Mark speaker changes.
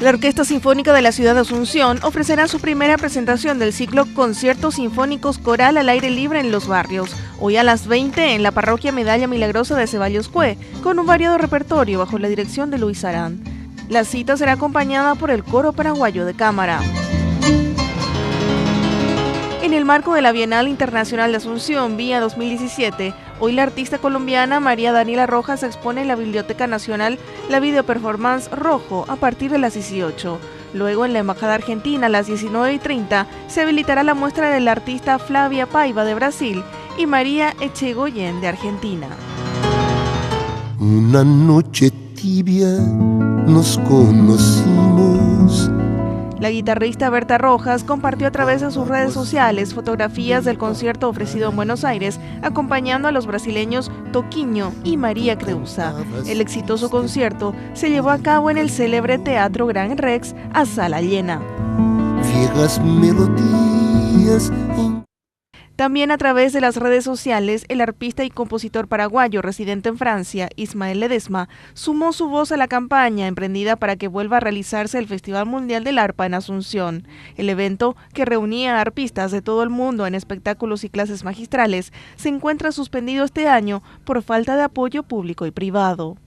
Speaker 1: La Orquesta Sinfónica de la Ciudad de Asunción ofrecerá su primera presentación del ciclo Conciertos Sinfónicos Coral al Aire Libre en los Barrios, hoy a las 20 en la Parroquia Medalla Milagrosa de Ceballos Cue, con un variado repertorio bajo la dirección de Luis Arán. La cita será acompañada por el Coro Paraguayo de Cámara. En el marco de la Bienal Internacional de Asunción, VIA 2017, hoy la artista colombiana María Daniela Rojas expone en la Biblioteca Nacional la videoperformance Rojo a partir de las 18. Luego, en la Embajada Argentina, a las 19:30, se habilitará la muestra de la artista Flavia Paiva de Brasil y María Echegoyen de Argentina.
Speaker 2: Una noche tibia nos conocimos.
Speaker 1: La guitarrista Berta Rojas compartió a través de sus redes sociales fotografías del concierto ofrecido en Buenos Aires, acompañando a los brasileños Toquinho y María Creusa. El exitoso concierto se llevó a cabo en el célebre Teatro Gran Rex a sala llena.
Speaker 2: Viejas melodías.
Speaker 1: También a través de las redes sociales, el arpista y compositor paraguayo residente en Francia, Ismael Ledesma, sumó su voz a la campaña emprendida para que vuelva a realizarse el Festival Mundial del Arpa en Asunción. El evento, que reunía a arpistas de todo el mundo en espectáculos y clases magistrales, se encuentra suspendido este año por falta de apoyo público y privado.